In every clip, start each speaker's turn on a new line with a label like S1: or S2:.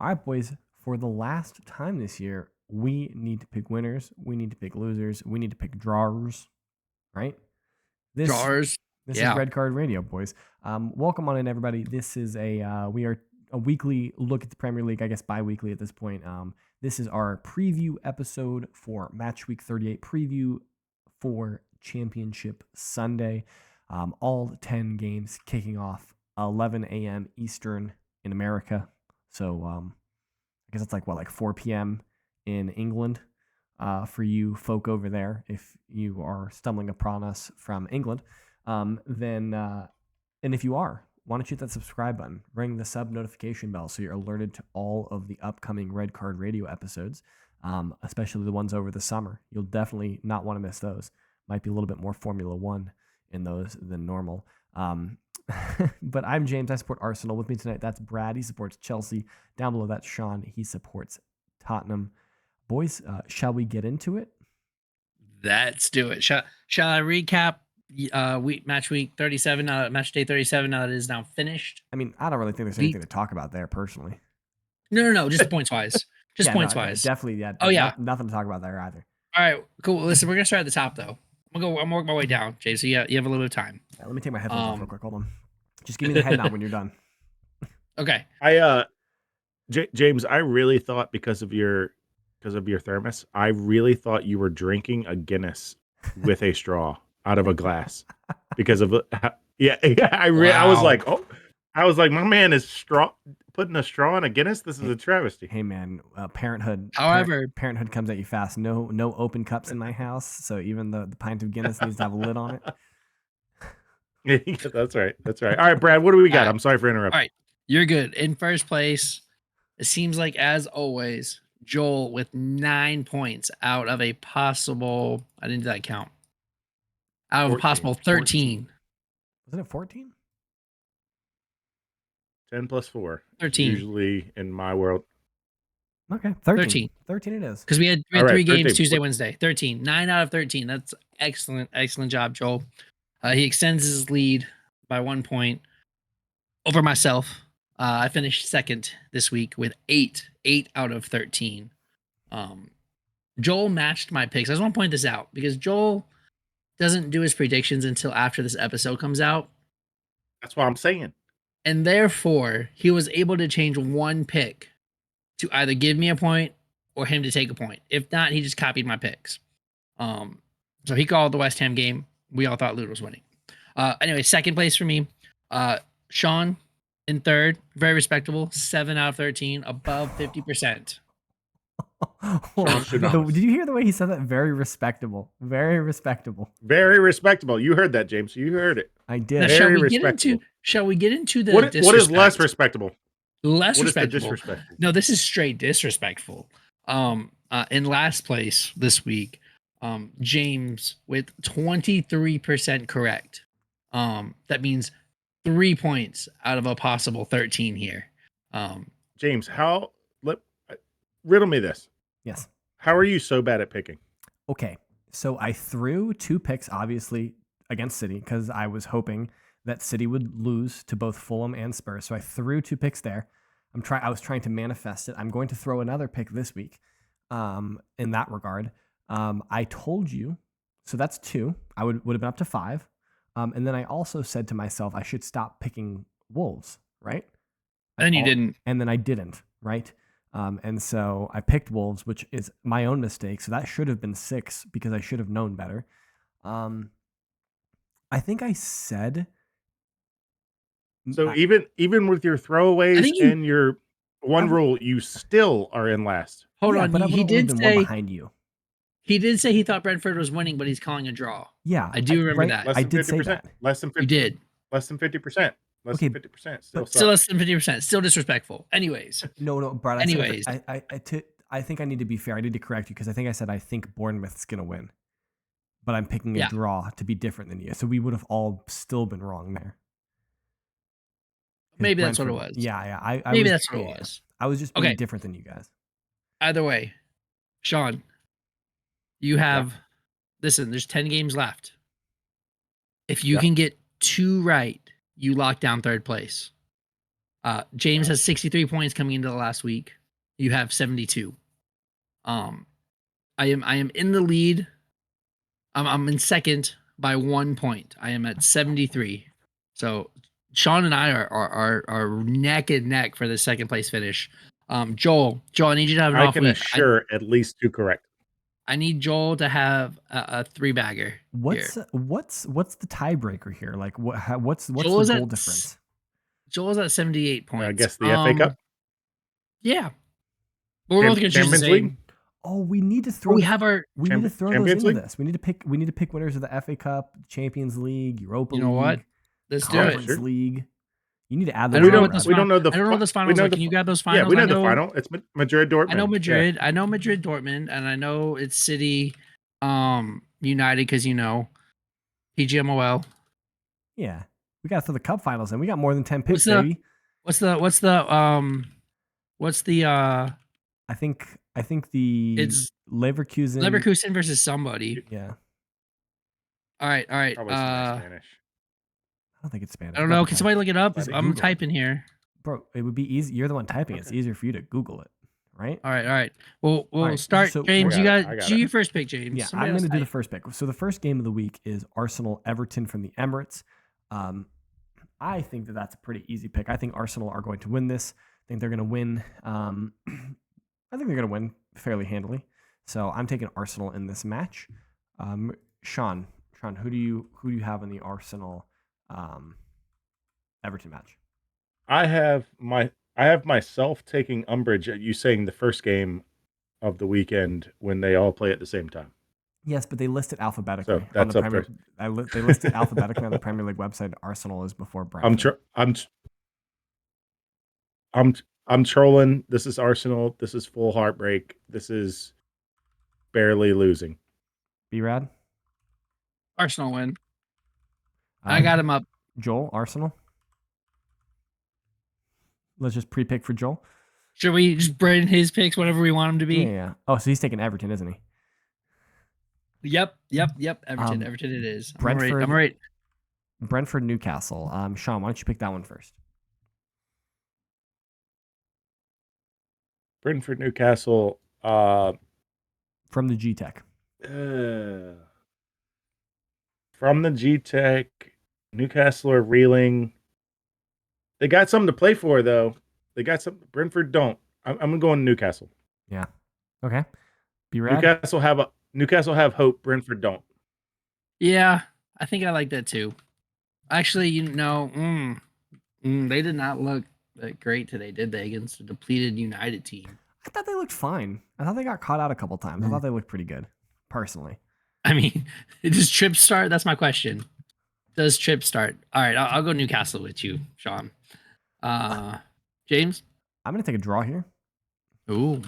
S1: All right, boys. For the last time this year, we need to pick winners. We need to pick losers. We need to pick drawers. Right? This
S2: Drawers.
S1: this is
S2: Yeah.
S1: Red Card Radio, boys. Welcome on in, everybody. This is we are a weekly look at the Premier League. I guess bi-weekly at this point. This is our preview episode for Match Week 38. Preview for Championship Sunday. All 10 games kicking off 11 a.m. Eastern in America. So I guess it's like 4 p.m. in England for you folk over there. If you are stumbling upon us from England, then and if you are, why don't you hit that subscribe button, ring the sub notification bell so you're alerted to all of the upcoming Red Card Radio episodes, especially the ones over the summer. You'll definitely not want to miss those. Might be a little bit more Formula One in those than normal. But I'm James. I support Arsenal. With me tonight, that's Brad. He supports Chelsea. Down below, that's Sean. He supports Tottenham. Boys, shall we get into it?
S2: Let's do it. Shall I recap match week 37, match day 37 now that it is now finished?
S1: I mean, I don't really think there's anything to talk about there personally.
S2: No, just points wise. Just points wise.
S1: Definitely, yeah.
S2: Oh, yeah.
S1: Nothing to talk about there either.
S2: All right, cool. Listen, we're going to start at the top, though. I'm going to work my way down, Jay, so you have a little bit of time.
S1: Yeah, let me take my headphones off real quick. Hold on. Just give me the head nod when you're done.
S2: Okay.
S3: James, I really thought because of your thermos, I really thought you were drinking a Guinness with a straw out of a glass because of I was like, my man is putting a straw in a Guinness. This is a travesty.
S1: Hey man, parenthood.
S2: However,
S1: parenthood comes at you fast. No open cups in my house, so even the pint of Guinness needs to have a lid on it.
S3: That's right. All right, Brad, what do we got? I'm sorry for interrupting.
S2: All right, you're good. In first place, it seems like, as always, Joel with 9 points out of a possible, I didn't do that count, out of 14, a possible 13.
S1: Wasn't it 14?
S3: 10 plus 4.
S2: 13.
S3: Usually in my world.
S1: Okay, 13 it is.
S2: Because we had 3 games Tuesday, Wednesday. 13. 9 out of 13. That's excellent job, Joel. He extends his lead by 1 point over myself. I finished second this week with 8 out of 13. Joel matched my picks. I just want to point this out because Joel doesn't do his predictions until after this episode comes out.
S3: That's what I'm saying.
S2: And therefore, he was able to change one pick to either give me a point or him to take a point. If not, he just copied my picks. So he called the West Ham game. We all thought Luton was winning. Anyway, second place for me. Sean in third. Very respectable. 7 out of 13. Above 50%.
S1: Did you hear the way he said that? Very respectable. Very respectable.
S3: Very respectable. You heard that, James. You heard it.
S1: I did.
S2: Now, shall we get into the
S3: what is less respectable?
S2: Less respectable.
S3: Disrespectful?
S2: No, this is straight disrespectful. In last place this week, James with 23% correct. That means 3 points out of a possible 13 here.
S3: James, riddle me this.
S1: Yes.
S3: How are you so bad at picking?
S1: Okay, so I threw 2 picks, obviously, against City because I was hoping that City would lose to both Fulham and Spurs. So I threw 2 picks there. I was trying to manifest it. I'm going to throw another pick this week. In that regard, I told you, so that's 2. I would have been up to 5. And then I also said to myself I should stop picking Wolves, right?
S2: And you didn't.
S1: And then I didn't, right? And so I picked Wolves, which is my own mistake. So that should have been 6 because I should have known better. I think I said.
S3: So even with your throwaways and your one rule, you still are in last.
S2: Hold on,
S1: but
S2: he did say
S1: one behind you.
S2: He did say he thought Brentford was winning, but he's calling a draw.
S1: Yeah,
S2: I do remember that.
S1: I did say that.
S3: Less than 50%.
S2: You did.
S3: Less than 50%. Less than 50%.
S2: Still less than 50%. Still disrespectful. Anyways.
S1: No, Brad.
S2: Anyways.
S1: I think I need to be fair. I need to correct you because I think I said I think Bournemouth's going to win. But I'm picking a draw to be different than you. So we would have all still been wrong there.
S2: Maybe that's what it was.
S1: Yeah.
S2: Maybe that's what it was.
S1: I was just being different than you guys.
S2: Either way, Sean, you have, listen, there's 10 games left. If you can get 2 right, you lock down third place. James has 63 points coming into the last week. You have 72. I am in the lead. I'm in second by 1 point. I am at 73. So Sean and I are neck and neck for the second place finish. Joel, I need you to have an
S3: I
S2: off
S3: can
S2: week.
S3: assure at least 2 correct.
S2: I need Joel to have a 3-bagger.
S1: What's the tiebreaker here? Like what's the
S2: Joel is
S1: goal
S2: at
S1: difference?
S2: Joel's at 78 points.
S3: I guess the FA Cup,
S2: Yeah. But we're both gonna choose the
S3: Champions
S2: same.
S3: League.
S1: Oh, we need to throw.
S2: We have our.
S1: We need to throw those
S3: Champions
S1: into
S3: League?
S1: this. We need to pick winners of the FA Cup, Champions League, Europa
S2: You know what?
S1: League,
S2: Let's do it.
S1: Conference
S3: Sure.
S1: League. You need to add
S2: I
S1: those.
S2: don't know
S1: in,
S2: what
S1: Brad.
S2: those
S3: We don't know the
S2: I don't know what those finals are. Can you grab those finals?
S3: Yeah, we know
S2: I
S3: the final. It's Madrid Dortmund.
S2: I know
S3: Yeah.
S2: Madrid. I know Madrid Dortmund, and I know it's City, United because PGMOL.
S1: Yeah, we got to throw the cup finals in. We got more than 10 picks,
S2: What's the-
S1: baby.
S2: What's the
S1: I think the
S2: it's
S1: Leverkusen
S2: versus somebody.
S1: Yeah,
S2: All right.
S3: Probably somebody Spanish.
S1: I don't think it's Spanish.
S2: I don't know. Can somebody look it up?
S1: Just
S2: I'm
S1: Google it.
S2: typing here.
S1: Bro, it would be easy. You're the one typing. It's easier for you to Google it, right?
S2: All right. We'll
S1: right,
S2: start.
S1: so
S2: James,
S3: I
S2: you
S3: got
S2: do
S3: it.
S2: your first pick, James.
S1: Yeah,
S2: Somebody
S1: I'm going to
S2: else
S1: do the
S2: type.
S1: first pick. So the first game of the week is Arsenal Everton from the Emirates. I think that that's a pretty easy pick. I think Arsenal are going to win this. I think they're going to win. I think they're going to win fairly handily. So I'm taking Arsenal in this match. Sean, who do you have in the Arsenal Everton match?
S3: I have myself taking umbrage at you saying the first game of the weekend when they all play at the same time.
S1: Yes, but they list it alphabetically.
S3: So that's
S1: on the
S3: up
S1: Premier, they list it alphabetically on the Premier League website. Arsenal is before Brentford.
S3: I'm trolling. This is Arsenal. This is full heartbreak. This is barely losing.
S1: B-Rad?
S2: Arsenal win. I got him up.
S1: Joel, Arsenal? Let's just pre-pick for Joel.
S2: Should we just bring his picks whatever we want him to be?
S1: Yeah. Oh, so he's taking Everton, isn't he?
S2: Yep. Everton it is.
S1: Brentford,
S2: I'm right.
S1: Brentford, Newcastle. Sean, why don't you pick that one first?
S3: Brentford, Newcastle.
S1: From the G-Tech.
S3: From the G-Tech, Newcastle are reeling. They got something to play for, though. They got some. Brentford don't. I'm going Newcastle.
S1: Yeah. Okay. B-Rad?
S3: Newcastle have hope. Brentford don't.
S2: Yeah, I think I like that too. Actually, they did not look that great today, did they, against a depleted United team?
S1: I thought they looked fine. I thought they got caught out a couple times. I thought they looked pretty good, personally.
S2: I mean, does Tripp start? That's my question. Does Tripp start? All right, I'll go Newcastle with you, Sean. James?
S1: I'm going to take a draw here.
S2: Ooh.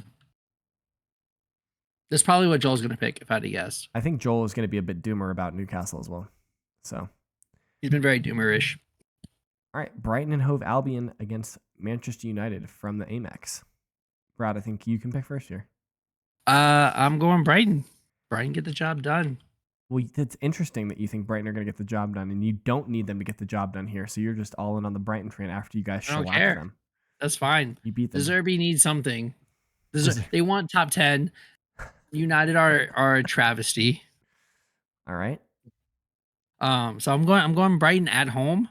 S2: That's probably what Joel's going to pick, if I had to guess.
S1: I think Joel is going to be a bit doomer about Newcastle as well. So
S2: he's been very doomerish.
S1: All right, Brighton and Hove Albion against Manchester United from the Amex. Brad, I think you can pick first here.
S2: I'm going Brighton. Brighton get the job done.
S1: Well, it's interesting that you think Brighton are going to get the job done, and you don't need them to get the job done here. So you're just all in on the Brighton train after you guys shellacked them.
S2: That's fine.
S1: You beat them.
S2: De Zerbi needs something. They want top 10. United are a travesty.
S1: All right.
S2: So I'm going Brighton at home.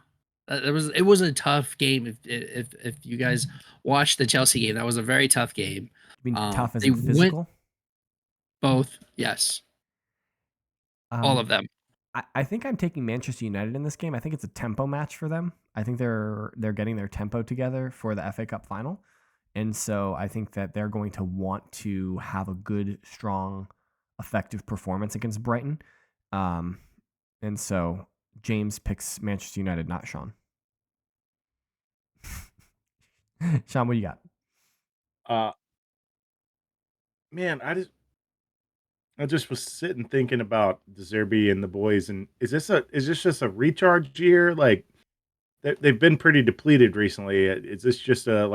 S2: It was a tough game. If you guys watched the Chelsea game, that was a very tough game.
S1: You mean tough as in physical?
S2: Both, yes. All of them.
S1: I think I'm taking Manchester United in this game. I think it's a tempo match for them. I think they're getting their tempo together for the FA Cup final. And so I think that they're going to want to have a good, strong, effective performance against Brighton. And so James picks Manchester United, not Sean. Sean, what do you got?
S3: Man, I just was sitting thinking about De Zerbi and the boys, and is this just a recharge year? Like they've been pretty depleted recently. Is this just a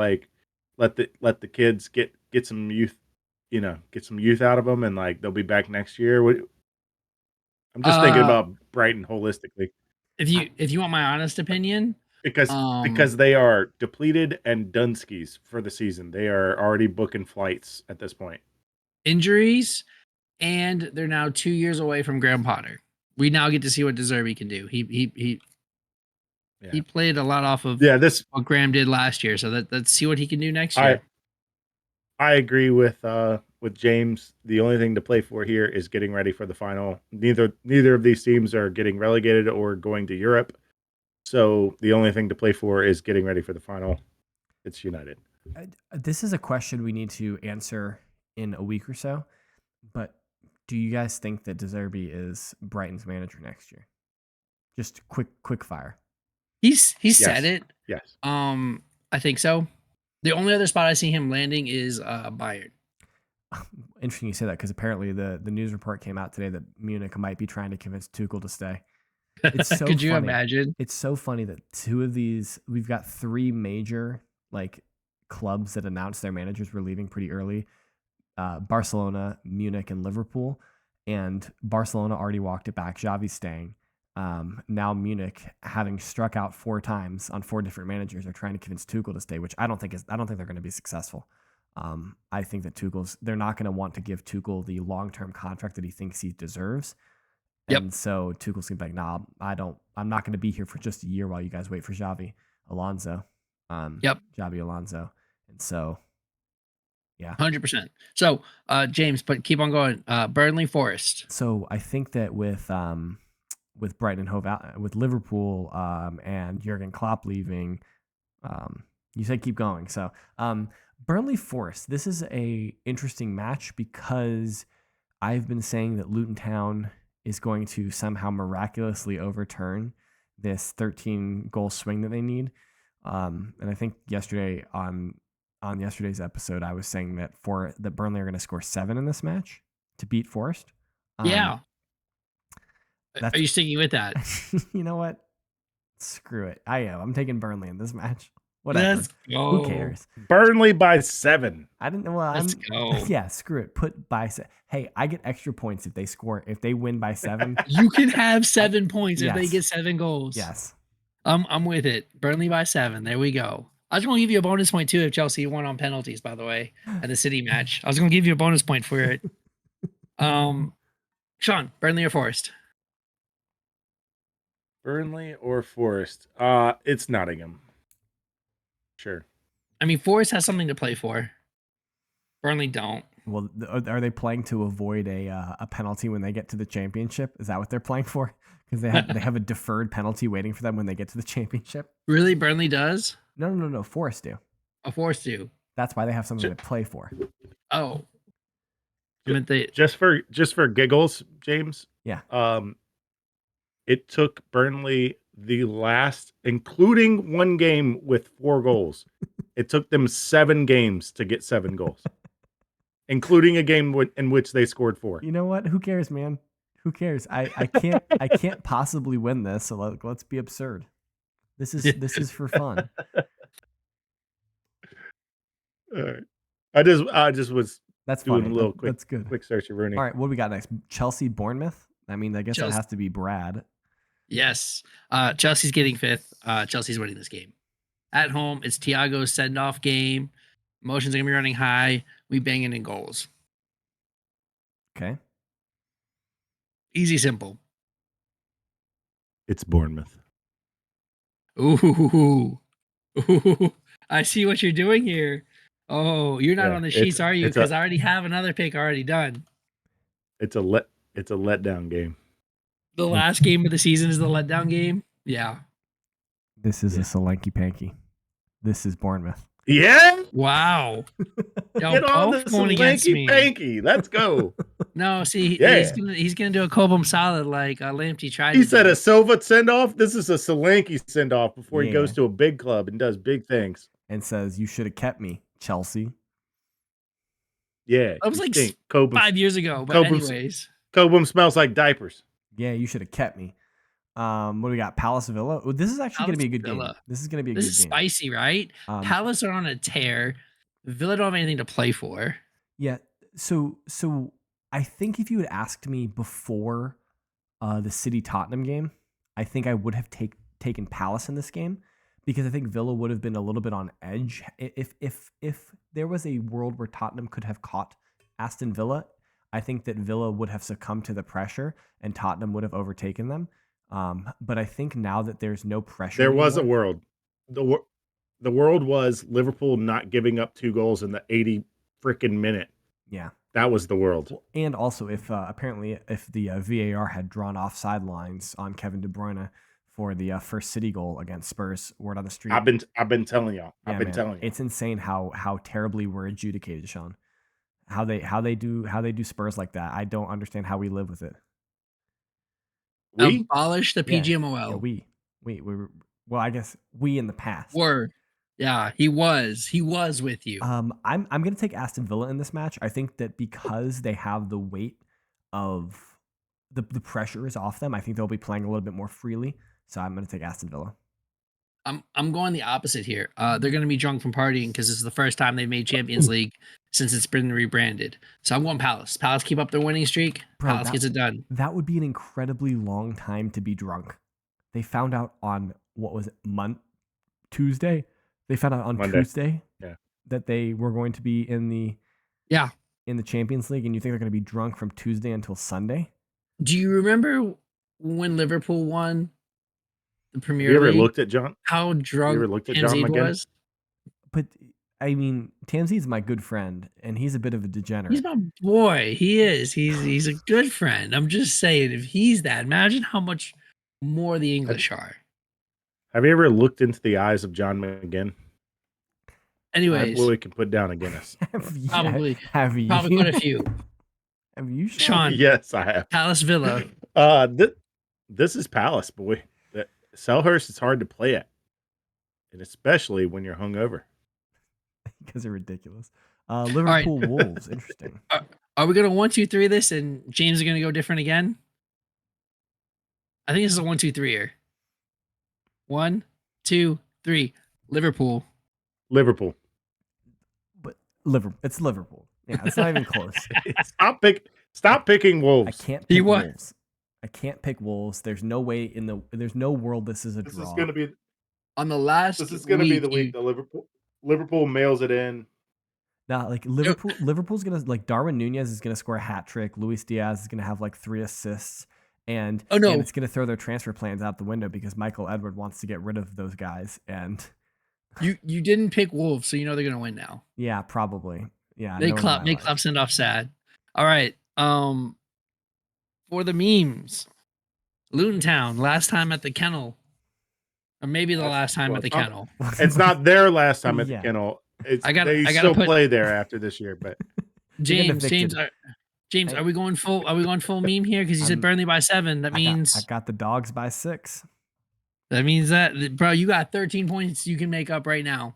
S3: let the kids get some youth, get some youth out of them, and like they'll be back next year? I'm just thinking about Brighton holistically.
S2: If you want my honest opinion,
S3: because they are depleted and Dunskies for the season. They are already booking flights at this point.
S2: Injuries, and they're now 2 years away from Graham Potter. We now get to see what Deserby can do. He played a lot off of what Graham did last year, so let's see what he can do next year.
S3: I agree with James. The only thing to play for here is getting ready for the final. Neither of these teams are getting relegated or going to Europe. So the only thing to play for is getting ready for the final. It's United.
S1: This is a question we need to answer in a week or so. But do you guys think that Deserby is Brighton's manager next year? Just quick fire.
S2: He's said it.
S3: Yes.
S2: I think so. The only other spot I see him landing is Bayern.
S1: Interesting you say that, because apparently the news report came out today that Munich might be trying to convince Tuchel to stay. It's so
S2: Could you
S1: funny.
S2: imagine?
S1: It's so funny that two of these, we've got three major clubs that announced their managers were leaving pretty early. Barcelona, Munich, and Liverpool. And Barcelona already walked it back. Xavi's staying. Now Munich, having struck out 4 times on 4 different managers, are trying to convince Tuchel to stay, which I don't think they're going to be successful. I think that they're not going to want to give Tuchel the long-term contract that he thinks he deserves. And so Tuchel's gonna be like, nah, I'm not gonna be here for just a year while you guys wait for Xavi Alonso. Xabi Alonso. And so, yeah.
S2: 100%. So, James, but keep on going. Burnley Forest.
S1: So I think that with Brighton and Hove out, with Liverpool and Jurgen Klopp leaving, you said keep going. So Burnley Forest, this is a interesting match because I've been saying that Luton Town is going to somehow miraculously overturn this 13-goal swing that they need. And I think yesterday on yesterday's episode, I was saying that Burnley are going to score 7 in this match to beat Forest.
S2: Yeah. Are you sticking with that?
S1: You know what? Screw it. I am. I'm taking Burnley in this match. Whatever.
S2: Let's go.
S1: Who cares?
S3: Burnley by 7.
S1: I didn't know. Well,
S2: let's go.
S1: Yeah, screw it. Put by 7. Hey, I get extra points if they win by 7.
S2: You can have 7 points if they get 7 goals.
S1: Yes.
S2: I'm with it. Burnley by 7. There we go. I was going to give you a bonus point too if Chelsea won on penalties, by the way, at the City match. I was going to give you a bonus point for it. Sean, Burnley or Forest?
S3: Burnley or Forest? It's Nottingham. Sure.
S2: I mean, Forest has something to play for. Burnley don't.
S1: Well, are they playing to avoid a penalty when they get to the championship? Is that what they're playing for? Because they have a deferred penalty waiting for them when they get to the championship.
S2: Really, Burnley does?
S1: No. Forest do.
S2: Oh, Forest do.
S1: That's why they have something to play for.
S2: Oh.
S3: Just for giggles, James.
S1: Yeah.
S3: It took Burnley the last, including one game with 4 goals. It took them 7 games to get 7 goals, including a game in which they scored 4.
S1: You know what? Who cares, man? Who cares? I can't possibly win this. So let's be absurd. This is for fun.
S3: All right. I just was
S1: that's
S3: doing
S1: funny.
S3: A little
S1: that's good.
S3: Quick search of Rooney.
S1: All right, what do we got next? Chelsea Bournemouth. I mean, I guess it has to be Brad.
S2: Yes. Chelsea's getting 5th. Chelsea's winning this game. At home, it's Thiago's send-off game. Emotions are going to be running high. We banging in goals.
S1: Okay.
S2: Easy, simple.
S3: It's Bournemouth.
S2: Ooh. I see what you're doing here. Oh, you're not on the sheets, are you? Because I already have another pick already done.
S3: It's a letdown game.
S2: The last game of the season is the letdown game? Yeah.
S1: This is a Solanke Panky. This is Bournemouth.
S3: Yeah.
S2: Wow.
S3: Get on the Solanke Panky. Let's go.
S2: No, see, he's gonna do a Cobham solid like Lamptey tried.
S3: He said a Silva send off. This is a Solanke send off before he goes to a big club and does big things.
S1: And says, "You should have kept me, Chelsea."
S3: Yeah,
S2: that was like
S3: Cobham,
S2: 5 years ago. But anyways,
S3: Cobham smells like diapers.
S1: Yeah, you should have kept me. What do we got? Palace Villa. Oh, this is actually going to be a good game. This is going to be a good game.
S2: This is spicy, right? Palace are on a tear. Villa don't have anything to play for.
S1: Yeah. So I think if you had asked me before the City Tottenham game, I think I would have taken Palace in this game. because I think Villa would have been a little bit on edge if there was a world where Tottenham could have caught Aston Villa. I think that Villa would have succumbed to the pressure and Tottenham would have overtaken them. But I think now that there's no pressure,
S3: There was a
S1: anymore,
S3: world. The world was Liverpool not giving up 2 goals in the 80 freaking minute.
S1: yeah.
S3: That was the world.
S1: Well, and also, if apparently if the VAR had drawn offside lines on Kevin De Bruyne for the first City goal against Spurs, word on the street.
S3: I've been telling y'all.
S1: Yeah,
S3: I've been
S1: man,
S3: telling you.
S1: it's insane how terribly we're adjudicated, Sean. How they do Spurs like that. I don't understand how we live with it.
S3: We
S2: Abolish the
S1: Yeah,
S2: PGMOL.
S1: yeah, we were, well, I guess we in the past.
S2: Yeah, he was with you.
S1: I'm gonna take Aston Villa in this match. I think that because they have the weight of the pressure is off them, I think they'll be playing a little bit more freely. So I'm gonna take Aston Villa.
S2: I'm going the opposite here. They're going to be drunk from partying because this is the first time they've made Champions League since it's been rebranded. So I'm going Palace. Palace keep up their winning streak.
S1: Bro,
S2: Palace gets it done.
S1: That would be an incredibly long time to be drunk. They found out on what was it, Tuesday? They found out on
S3: Monday.
S1: Tuesday that they were going to be in the Champions League, and you think they're going to be drunk from Tuesday until Sunday?
S2: Do you remember when Liverpool won the Premier
S3: League? You ever
S2: League?
S3: looked at John?
S2: How drunk
S3: you ever looked at John McGinn?
S2: was?
S1: But I mean, Tamzid's my good friend, and he's a bit of a degenerate.
S2: He's my boy. He is. He's a good friend. I'm just saying, if he's that, imagine how much more the English are.
S3: Have you ever looked into the eyes of John McGinn?
S2: Anyways,
S3: we can put down a Guinness.
S2: Probably quite a few.
S1: Have you,
S2: Sean?
S3: Yes, I have.
S2: Palace Villa.
S3: This is Palace, boy. Selhurst is hard to play at, and especially when you're hungover.
S1: Because they're ridiculous. Liverpool Wolves, interesting.
S2: Are we gonna 1, 2, 3 this, and James is gonna go different again? I think this is a 1, 2, 3 here. 1, 2, 3. Liverpool.
S1: But Liverpool. It's Liverpool. Yeah, it's not even close.
S3: Stop picking Wolves.
S1: I can't pick Wolves. I can't pick Wolves. There's no way there's no world this is a draw.
S3: This is gonna be
S2: on the last.
S3: This is gonna be the week that Liverpool mails it in.
S1: Now, like Liverpool's gonna, like, Darwin Nunez is gonna score a hat trick. Luis Diaz is gonna have like 3 assists, and and it's gonna throw their transfer plans out the window because Michael Edward wants to get rid of those guys. And
S2: you didn't pick Wolves, so you know they're gonna win now.
S1: Yeah, probably. Yeah,
S2: They clap send off sad. All right. For the memes, Luton Town, last time at the Kennel, or maybe the last time at the Kennel.
S3: It's not their last time at the Kennel. They still play there after this year, but
S2: James, are we going full? Are we going full meme here? Because you said Burnley by 7. That means
S1: I got the Dogs by 6.
S2: That means that, bro, you got 13 points you can make up right now.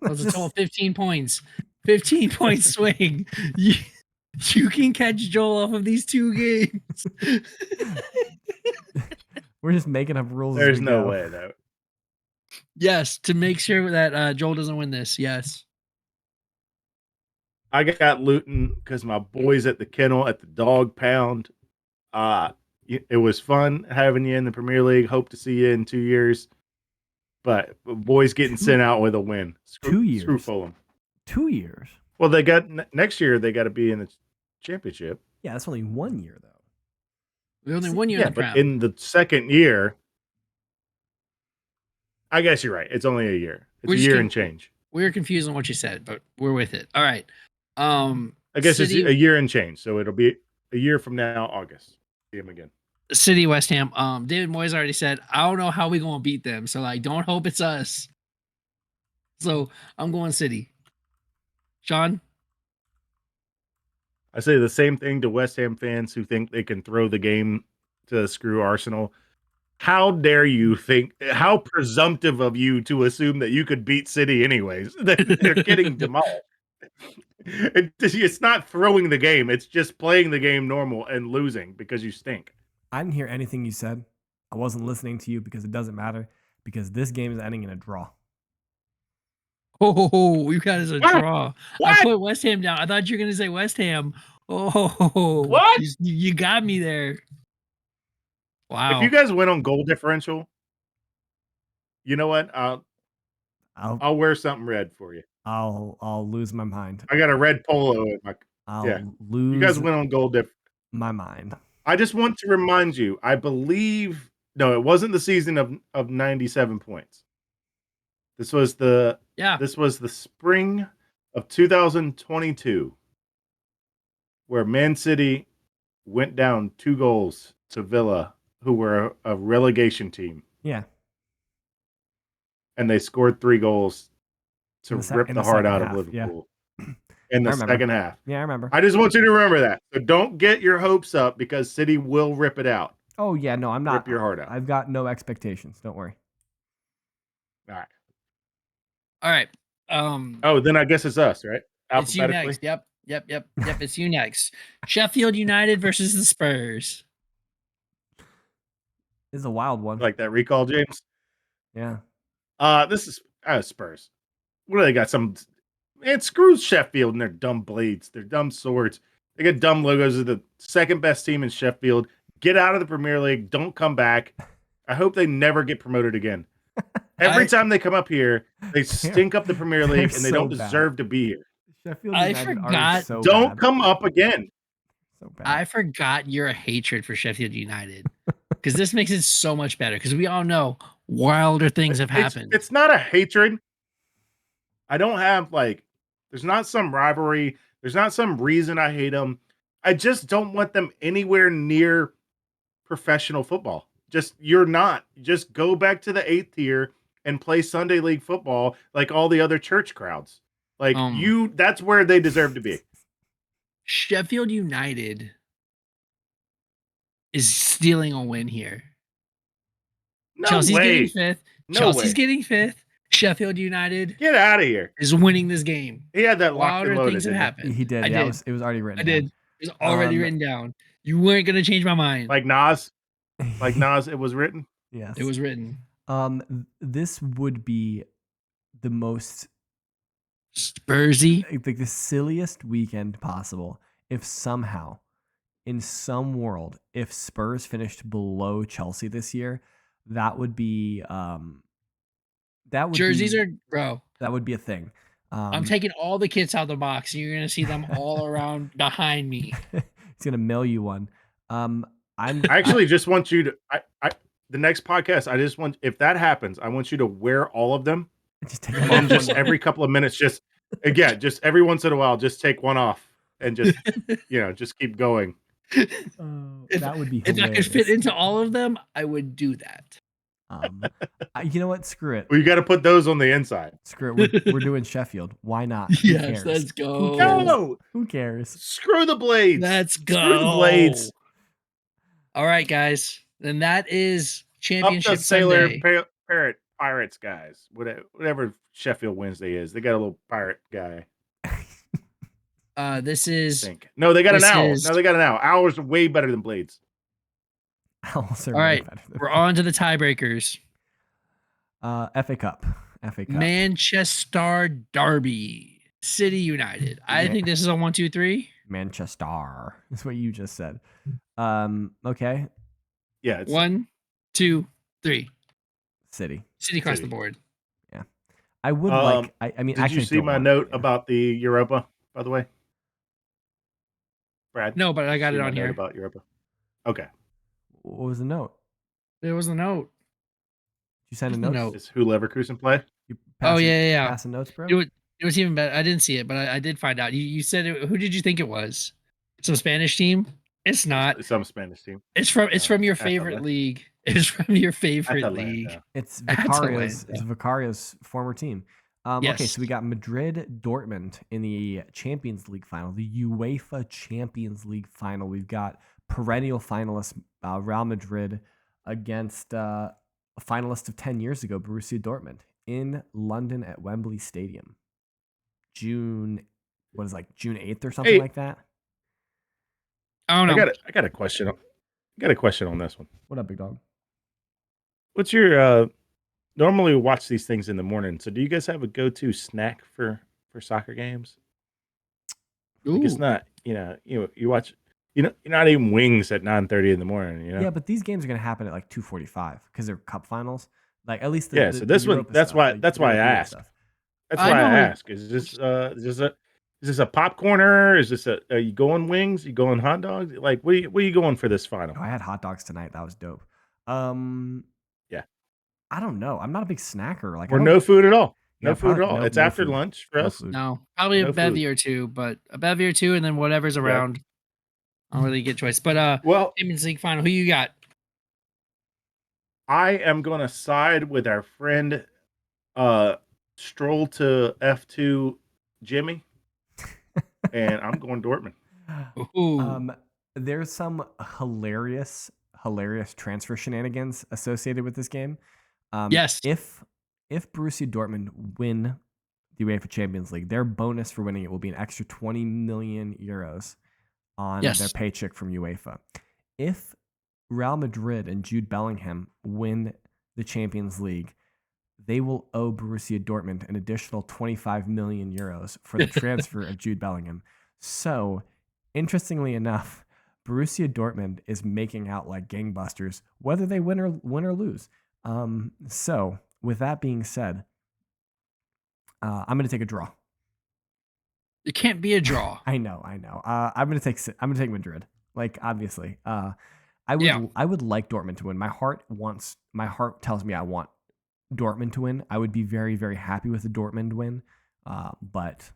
S2: That's a total of 15 points. 15 point swing. You can catch Joel off of these 2 games.
S1: We're just making up rules.
S3: There's no way, though.
S2: Yes, to make sure that Joel doesn't win this. Yes.
S3: I got Luton because my boys at the Kennel at the Dog Pound. It was fun having you in the Premier League. Hope to see you in 2 years. But boys getting sent out with a win.
S1: 2 years.
S3: Screw Fulham.
S1: 2 years.
S3: Well, they got next year. They got to be in the championship.
S1: Yeah, that's only 1 year though.
S2: We only 1 year.
S3: Yeah, but in the second year, I guess you're right. It's only a year. It's a year and change.
S2: We were confused on what you said, but we're with it. All right.
S3: I guess it's a year and change, so it'll be a year from now, August. See him again.
S2: City, West Ham. David Moyes already said, I don't know how we gonna beat them, so like, don't hope it's us. So I'm going City. Sean?
S3: I say the same thing to West Ham fans who think they can throw the game to screw Arsenal. How dare you think? How presumptive of you to assume that you could beat City anyways? They're getting demolished. It's not throwing the game. It's just playing the game normal and losing because you stink.
S1: I didn't hear anything you said. I wasn't listening to you because it doesn't matter, because this game is ending in a draw.
S2: Oh, you got us a draw. What? I put West Ham down. I thought you were going to say West Ham. Oh,
S3: what?
S2: You got me there. Wow.
S3: If you guys went on goal differential, you know what? I'll wear something red for you.
S1: I'll lose my mind.
S3: I got a red polo in my. Yeah,
S1: I'll
S3: you guys
S1: lose
S3: went on gold dip.
S1: my mind.
S3: I just want to remind you. I believe no, it wasn't the season of 97 points. This was the spring of 2022, where Man City went down 2 goals to Villa, who were a relegation team,
S1: Yeah.
S3: and they scored 3 goals to
S1: In the
S3: rip the heart
S1: second
S3: out of
S1: half, yeah.
S3: Liverpool in
S1: I
S3: the
S1: remember.
S3: second half.
S1: Yeah, I remember.
S3: I just want you to remember that. So don't get your hopes up because City will rip it out.
S1: Oh yeah, no, I'm not.
S3: Rip your heart out.
S1: I've got no expectations. Don't worry.
S3: All right.
S2: All right.
S3: Oh, then I guess it's us, right?
S2: It's you
S3: Alphabetically.
S2: next. Yep. It's you next. Sheffield United versus the Spurs.
S1: This is a wild one.
S3: Like that recall, James.
S1: Yeah.
S3: This is Spurs. What do they got? Man, screw Sheffield and their dumb blades, their dumb swords. They got dumb logos. They're the second best team in Sheffield. Get out of the Premier League. Don't come back. I hope they never get promoted again. Every time they come up here, they stink up the Premier League and they don't deserve to be here.
S1: Sheffield
S2: I
S1: United
S2: forgot.
S1: are so
S3: Don't
S1: bad.
S3: come up again.
S1: So bad.
S2: I forgot your hatred for Sheffield United because this makes it so much better because we all know wilder things have happened.
S3: It's not a hatred. I don't have there's not some rivalry. There's not some reason I hate them. I just don't want them anywhere near professional football. You're not. Just go back to the 8th tier and play Sunday league football like all the other church crowds. That's where they deserve to be.
S2: Sheffield United is stealing a win here.
S3: No
S2: Chelsea's
S3: way.
S2: getting 5th.
S3: No
S2: Chelsea's
S3: way.
S2: getting 5th. Sheffield United
S3: Get out of here.
S2: is winning this game.
S3: He had that locked and
S2: Wilder
S3: loaded.
S2: things have happened.
S1: He did.
S2: I
S1: Yeah,
S2: did.
S1: it was already written.
S2: I did. It was already written down. You weren't gonna change my mind.
S3: Like Nas. Like Nas, it was written.
S1: Yes.
S2: It was written.
S1: This would be the most
S2: Spursy.
S1: like the silliest weekend possible if somehow, in some world, if Spurs finished below Chelsea this year, that would be
S2: Jerseys are bro.
S1: That would be a thing.
S2: I'm taking all the kits out of the box, and you're gonna see them all around behind me.
S1: He's gonna mail you one.
S3: I actually just want you to. The next podcast, I just want, if that happens, I want you to wear all of them,
S1: just take
S3: and just every couple of minutes, just every once in a while, just take one off and just just keep going.
S1: That would be hilarious.
S2: If I could fit into all of them, I would do that.
S1: You know what? Screw it.
S3: Well, you got to put those on the inside.
S1: Screw it. We're doing Sheffield. Why not?
S2: Yes, let's go.
S3: No,
S1: who cares?
S3: Screw the blades.
S2: Let's go.
S3: Screw the blades.
S2: All right, guys. Then that is Championship
S3: Up the Sailor
S2: Sunday.
S3: Parrot Pirates guys. Whatever Sheffield Wednesday is, they got a little pirate guy.
S2: This is.
S3: No, they got an owl. No, they got an owl. Owls are way better than blades.
S1: Owls are
S2: all right, we're on to the tiebreakers.
S1: FA Cup.
S2: Manchester Derby. City United. I think this is a 1, 2, 3.
S1: Manchester. That's what you just said. Okay.
S3: Yeah. It's
S2: 1, 2, 3.
S1: City
S2: across the board.
S1: Yeah. I would like. I mean,
S3: did you see my note about the Europa? By the way, Brad.
S2: No, but I got it on here
S3: about Europa. Okay.
S1: What was the note?
S2: There was a note.
S1: Did you send a note?
S3: Is who Leverkusen play?
S2: Yeah.
S1: Passing notes, bro.
S2: It was even better. I didn't see it, but I did find out. You said it, who did you think it was? Some Spanish team? It's not.
S3: Some Spanish team.
S2: It's from your favorite league. It's from your favorite league.
S1: It's Vicaria's former team.
S2: Yes.
S1: Okay, so we got Madrid Dortmund in the Champions League final, the UEFA Champions League final. We've got perennial finalists Real Madrid against a finalist of 10 years ago, Borussia Dortmund, in London at Wembley Stadium. June 8th or something like that?
S2: I don't know.
S3: I got a question. I got a question on this one.
S1: What up, big dog?
S3: What's your normally we watch these things in the morning. So do you guys have a go-to snack for soccer games? Like it's not, you watch, you're not eating wings at 9:30 in the morning,
S1: Yeah, but these games are going to happen at like 2:45 because they're cup finals. Like at least
S3: Yeah, so
S1: the
S3: this one,
S1: Europa stuff. The
S3: that's why I
S1: Europa League
S3: ask.
S1: stuff.
S3: That's
S2: I
S3: why I
S2: know.
S3: ask. Is this a popcorner? Is this are you going wings? You going hot dogs? Like what are you going for this final?
S1: Oh, I had hot dogs tonight. That was dope.
S3: Yeah.
S1: I don't know. I'm not a big snacker. Like I
S3: Or
S1: don't.
S3: no food at all.
S1: Yeah,
S3: No food at
S1: probably
S3: all. It's
S1: no
S3: after
S1: food.
S3: lunch for
S1: No
S3: us.
S1: food.
S2: No, probably a
S3: No
S2: bevy
S3: food.
S2: or two, but a bevy or two, and then whatever's
S3: Okay.
S2: around. I don't really get choice. But
S3: Well,
S2: Champions League final, who you got?
S3: I am gonna side with our friend Stroll to F2 Jimmy, and I'm going Dortmund.
S2: Ooh.
S1: There's some hilarious transfer shenanigans associated with this game.
S2: Yes.
S1: If Borussia Dortmund win the UEFA Champions League, their bonus for winning it will be an extra 20 million euros on their
S2: Yes.
S1: paycheck from UEFA. If Real Madrid and Jude Bellingham win the Champions League, they will owe Borussia Dortmund an additional 25 million euros for the transfer of Jude Bellingham. So, interestingly enough, Borussia Dortmund is making out like gangbusters, whether they win or lose. So, with that being said, I'm going to take a draw.
S2: It can't be a draw.
S1: I know. I'm going to take Madrid. Like obviously, I would like Dortmund to win. My heart tells me I want Dortmund to win. I would be very, very happy with the Dortmund win, but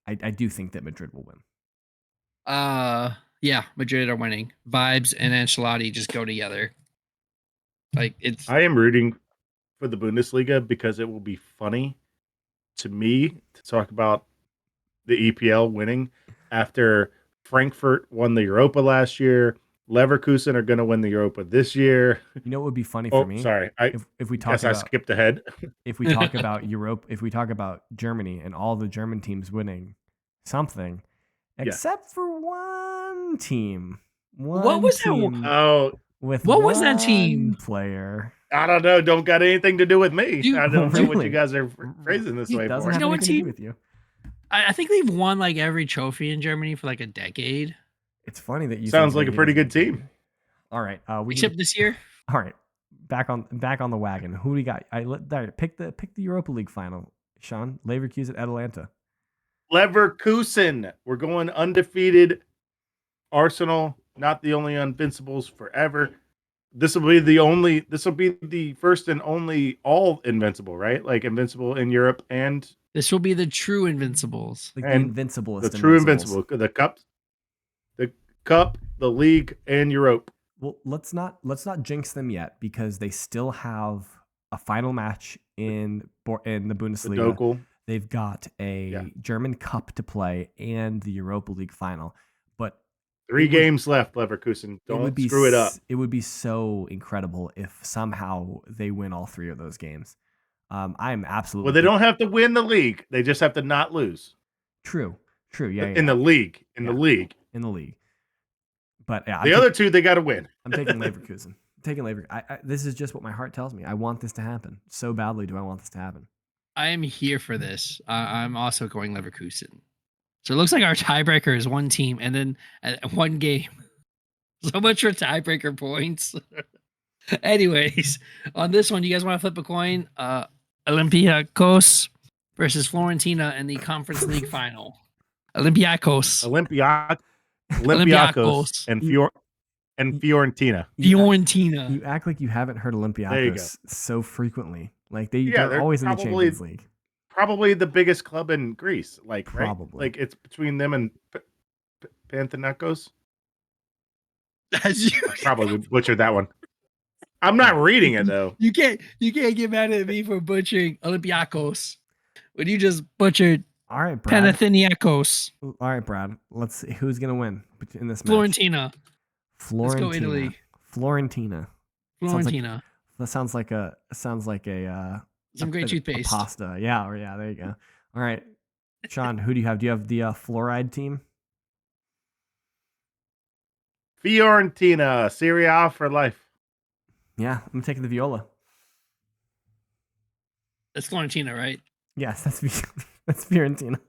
S1: I do think that Madrid will win.
S2: Yeah, Madrid are winning. Vibes and Ancelotti just go together. Like it's.
S3: I am rooting for the Bundesliga because it will be funny to me to talk about the EPL winning after Frankfurt won the Europa last year. Leverkusen are going to win the Europa this year.
S1: You know what would be funny for me?
S3: Sorry.
S1: If we talk
S3: I
S1: about
S3: skipped ahead.
S1: if we talk about Europe, if we talk about Germany and all the German teams winning something, except for one team.
S2: What was
S1: team
S2: that?
S3: Oh,
S1: with
S2: what was that team
S1: player?
S3: I don't know. Don't got anything to do with me. I don't know what
S1: Really?
S3: you guys are phrasing this way
S1: Doesn't
S3: for.
S1: have
S2: You know what
S1: anything to do
S2: team?
S1: with you.
S2: I think they've won like every trophy in Germany for like a decade.
S1: It's funny that you
S3: Sounds
S1: think
S3: like a pretty good team.
S1: All right,
S2: Except this year.
S1: All right, back on the wagon. Who do we got? Pick the Europa League final. Sean, Leverkusen at Atalanta.
S3: Leverkusen. We're going undefeated. Arsenal, not the only invincibles forever. This will be the first and only all invincible, right? Like invincible in Europe and
S2: This will be the true invincibles.
S1: Like
S3: and
S1: the invinciblest.
S3: The true invincible. The cup, the league, and Europe.
S1: Well, let's not jinx them yet because they still have a final match in the Bundesliga.
S3: The
S1: They've got a German Cup to play and the Europa League final. But
S3: 3 games left, Leverkusen. Don't screw it up.
S1: It would be so incredible if somehow they win all 3 of those games. I'm absolutely.
S3: Well, they don't have to win the league. They just have to not lose.
S1: True. Yeah.
S3: In the league. In the league.
S1: But yeah,
S3: the other 2 they got to win.
S1: I'm taking Leverkusen. This is just what my heart tells me. I want this to happen so badly. Do I want this to happen?
S2: I am here for this. I'm also going Leverkusen. So it looks like our tiebreaker is one team and then one game. So much for tiebreaker points. Anyways, on this one, you guys want to flip a coin? Olympiacos versus Florentina in the Conference League final. Olympiacos
S3: and Fiorentina.
S1: You act like you haven't heard Olympiacos so frequently. Like they're always in the Champions League.
S3: Probably the biggest club in Greece. Like
S1: probably.
S3: Right? Like it's between them and Panathinaikos. Probably butchered that one. I'm not reading it though.
S2: You can't get mad at me for butchering Olympiacos when you just butchered.
S1: All right, Brad.
S2: Panathinaikos.
S1: All right, Brad. Let's see who's gonna win in this match.
S2: Florentina. Let's go Italy.
S1: Florentina. That sounds like a
S2: some great toothpaste.
S1: A pasta. Yeah, there you go. All right. Sean, who do you have? Do you have the fluoride team?
S3: Fiorentina, Serie A for life.
S1: Yeah, I'm taking the Viola.
S2: That's Florentina, right?
S1: Yes, that's Fiorentina.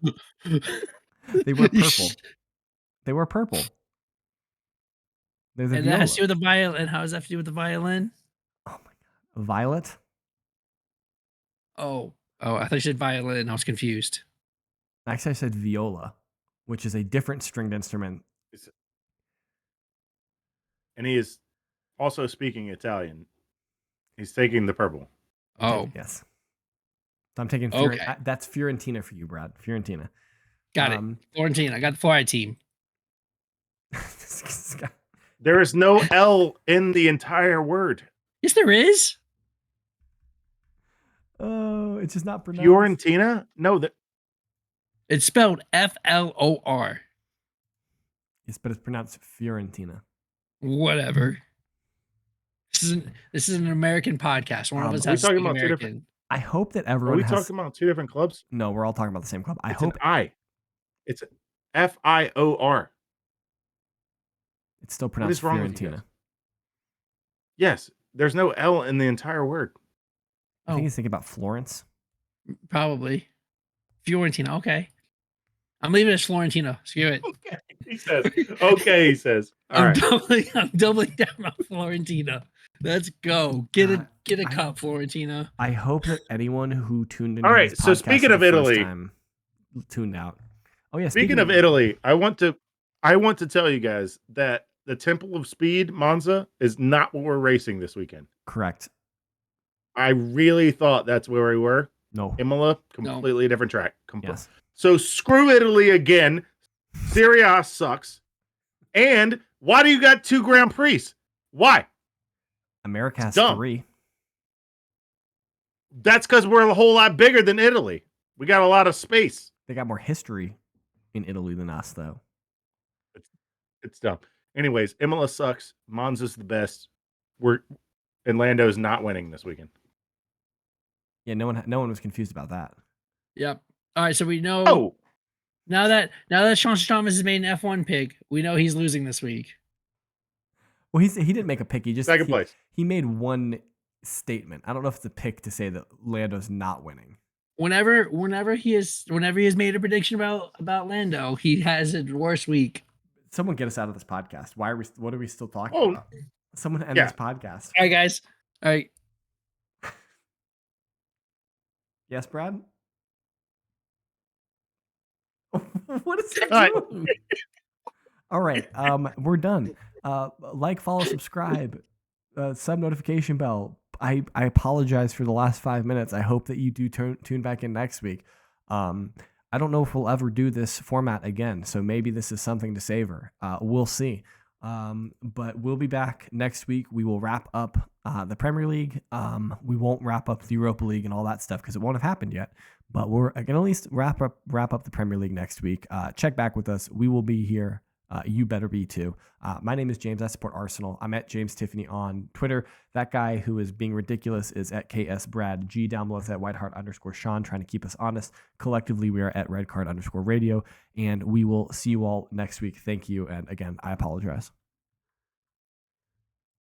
S1: They were purple. They're the
S2: and
S1: Viola.
S2: that has to do with the violin. And how does that have to do with the violin?
S1: Oh my god, violet.
S2: Oh, I thought you said violin. I was confused.
S1: Actually, I said viola, which is a different stringed instrument.
S3: And he is also speaking Italian. He's taking the purple.
S2: Oh,
S1: Yes. So I'm taking
S2: okay.
S1: that's Fiorentina for you, Brad. Fiorentina.
S2: Got it. Florentine. I got the fluoride team.
S3: There is no L in the entire word.
S2: Yes, there is.
S1: Oh, it's just not pronounced.
S3: Fiorentina? No,
S2: It's spelled Flor.
S1: Yes, but it's pronounced Fiorentina.
S2: Whatever. This is an American podcast. One of us has to speak American.
S1: I hope that
S3: Are
S1: everyone
S3: we talking about two different clubs?
S1: No, we're all talking about the same club.
S3: It's an I. It's Fior.
S1: It's still pronounced Fiorentina.
S3: Yes, there's no L in the entire word.
S1: I think he's thinking about Florence.
S2: Probably. Fiorentina. Okay. I'm leaving it as Florentina. Screw it.
S3: Okay, he says. Okay, he says. All right.
S2: I'm doubling down on Florentina. Let's go. Get a cup, Florentina.
S1: I hope that anyone who tuned in.
S3: All right. So speaking of Italy,
S1: tuned out. Oh yeah.
S3: Speaking of Italy, I want to tell you guys that the Temple of Speed, Monza, is not what we're racing this weekend.
S1: Correct.
S3: I really thought that's where we were.
S1: No.
S3: Imola, completely different track.
S1: Yes.
S3: So screw Italy again. Serie A sucks. And why do you got 2 Grand Prix? Why?
S1: America has 3.
S3: That's because we're a whole lot bigger than Italy. We got a lot of space.
S1: They got more history in Italy than us, though.
S3: It's dumb. Anyways, Imola sucks. Monza's the best. And Lando's not winning this weekend.
S1: Yeah, no one was confused about that.
S2: Yep. All right, so we know. Oh. Now that Sean Thomas has made an F1 pick, we know he's losing this week.
S1: Well, he didn't make a pick. He just
S3: second place.
S1: He made one statement. I don't know if it's a pick to say that Lando's not winning.
S2: Whenever he has made a prediction about Lando, he has a worse week.
S1: Someone get us out of this podcast. What are we still talking about? Someone end this podcast.
S2: All right, guys. All right.
S1: Yes, Brad? What is it doing? All right. We're done. Like, follow, subscribe, sub notification bell. I apologize for the last 5 minutes. I hope that you do tune back in next week. I don't know if we'll ever do this format again, so maybe this is something to savor. We'll see. But we'll be back next week. We will wrap up the Premier League. We won't wrap up the Europa League and all that stuff because it won't have happened yet. But we're going to at least wrap up the Premier League next week. Check back with us. We will be here. You better be too. My name is James. I support Arsenal. I'm at James Tiffany on Twitter. That guy who is being ridiculous is at KS Brad G. Down below is at Whiteheart_Sean, trying to keep us honest. Collectively, we are at Redcard_Radio, and we will see you all next week. Thank you. And again, I apologize.